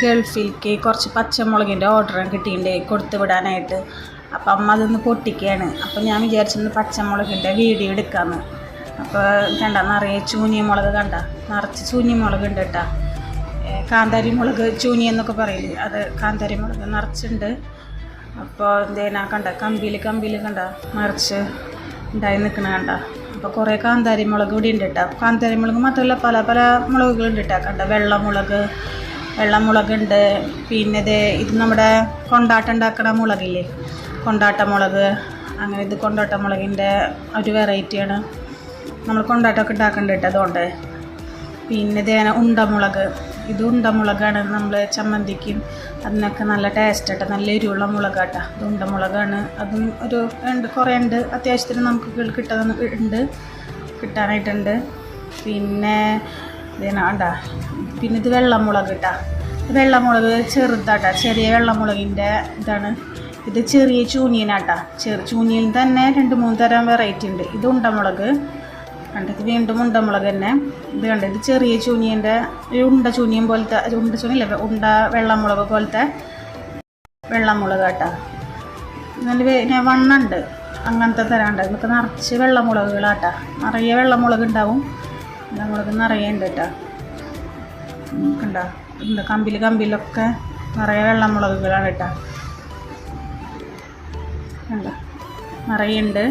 ഗൾഫിലേക്ക് കുറച്ച് പച്ചമുളകിൻ്റെ ഓർഡർ കിട്ടിയിട്ടുണ്ട് കൊടുത്തു വിടാനായിട്ട്. അപ്പം അമ്മ അതൊന്ന് പൊട്ടിക്കുകയാണ്. അപ്പം ഞാൻ വിചാരിച്ചിരുന്നു പച്ചമുളകിൻ്റെ വീഡിയോ എടുക്കാമെന്ന്. അപ്പോൾ കണ്ട നിറയെ ചൂനിയ മുളക് കണ്ട നിറച്ച് ചൂനിയ മുളക് ഉണ്ട് കേട്ടോ. കാന്താരി മുളക് ചൂനി എന്നൊക്കെ പറയില്ലേ, അത് കാന്താരി മുളക് നിറച്ചുണ്ട്. അപ്പോൾ എന്തേനാ കണ്ട കമ്പിയിൽ കണ്ട നിറച്ച് ഉണ്ടായി നിൽക്കണ കണ്ട. അപ്പോൾ കുറേ കാന്താരി മുളക് ഇവിടെ ഉണ്ട് കേട്ടോ. കാന്താരി മുളക് മാത്രമല്ല പല പല മുളകുകളുണ്ട് കേട്ടോ. കണ്ട വെള്ളമുളകുണ്ട്. പിന്നെ ഇത് നമ്മുടെ കൊണ്ടാട്ടം ഉണ്ടാക്കണ മുളകില്ലേ, കൊണ്ടാട്ട മുളക്. അങ്ങനെ ഇത് കൊണ്ടാട്ട മുളകിൻ്റെ ഒരു വെറൈറ്റിയാണ്. നമ്മൾ കൊണ്ടാട്ടമൊക്കെ ഉണ്ടാക്കുന്നുണ്ട് കേട്ടോ അതുകൊണ്ട്. പിന്നെ ഉണ്ടമുളക്, ഇത് ഉണ്ടമുളകാണ്. നമ്മൾ ചമ്മന്തിക്കും അതിനൊക്കെ നല്ല ടേസ്റ്റ് കേട്ടോ, നല്ല എരിവുള്ള മുളകാട്ടോ. ഇത് ഉണ്ടമുളകാണ്. അതും കുറേ ഉണ്ട്, അത്യാവശ്യത്തിന് നമുക്ക് കിട്ടാനായിട്ടുണ്ട്. പിന്നെ പിന്നെ ഇത് വെള്ളമുളക് കേട്ടോ. വെള്ളമുളക് ചെറുതാട്ടോ, ചെറിയ വെള്ളമുളകിൻ്റെ ഇതാണ്. ഇത് ചെറിയ ചൂനിയനാട്ടോ. ചൂനിയൻ തന്നെ 2-3 തരം വെറൈറ്റി ഉണ്ട്. ഇത് ഉണ്ടമുളക് കണ്ടത്, വീണ്ടും ഉണ്ടമുളക് തന്നെ. ഇത് കണ്ടത്, ഇത് ചെറിയ ചൂനിയൻ്റെ ഉണ്ട ചൂനിയൻ പോലത്തെ, ഉണ്ട വെള്ളമുളക് പോലത്തെ വെള്ളമുളക് കേട്ടോ. നല്ല വണ്ണുണ്ട്, അങ്ങനത്തെ തരാണ്ട്. ഇതൊക്കെ നിറച്ച് വെള്ളമുളകുകളാട്ടോ. നിറയെ വെള്ളമുളക് ഉണ്ടാവും. വെള്ളമുളക് നിറയെ ഉണ്ട് കേട്ടോ. കണ്ടോ, കമ്പിലൊക്കെ നിറയെ വെള്ളമുളകുകളാണ് കേട്ടോ. കണ്ടോ നിറയെ ഉണ്ട്.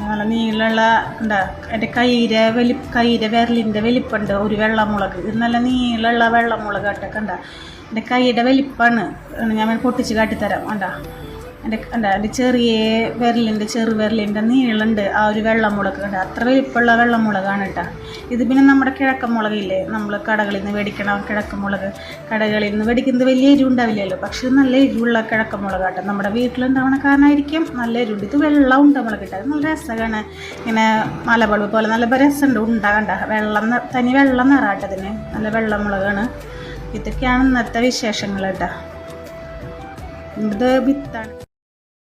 നല്ല നീളമുള്ള എന്താ എൻ്റെ കൈയുടെ വിരലിൻ്റെ വലിപ്പമുണ്ട് ഒരു വെള്ളമുളക്. ഇത് നല്ല നീളമുള്ള വെള്ളമുളക് കേട്ടോ. കണ്ട എൻ്റെ കൈയുടെ വലിപ്പമാണ്. ഞാൻ പൊട്ടിച്ച് കാട്ടിത്തരാം. എൻ്റെ ചെറുവിരലിൻ്റെ നീളമുണ്ട് ആ ഒരു വെള്ളമുളക്. കണ്ട അത്ര വലിപ്പമുള്ള വെള്ളമുളകാണ് കേട്ടോ. ഇത് പിന്നെ നമ്മുടെ കിഴക്കമുളകില്ലേ, നമ്മൾ കടകളിൽ നിന്ന് മേടിക്കണം കിഴക്കമുളക്. കടകളിൽ നിന്ന് മേടിക്കുന്നത് വലിയ എരിവ് ഉണ്ടാവില്ലല്ലോ, പക്ഷെ നല്ല എരിവുള്ള കിഴക്കമുളക് കേട്ടോ. നമ്മുടെ വീട്ടിലുണ്ടാവണ കാരണമായിരിക്കും നല്ല എരിവുണ്ട്. ഇത് വെള്ളം ഉണ്ടമുളക് കേട്ടോ. നല്ല രസമാണ്, ഇങ്ങനെ മലബൾബ് പോലെ നല്ല രസമുണ്ട്. ഉണ്ടാകണ്ട തനി വെള്ളം നിറാട്ടതിന് നല്ല വെള്ളമുളകാണ്. ഇതൊക്കെയാണ് ഇന്നത്തെ വിശേഷങ്ങൾ കേട്ടോ. ഇത് വിത്താണ്.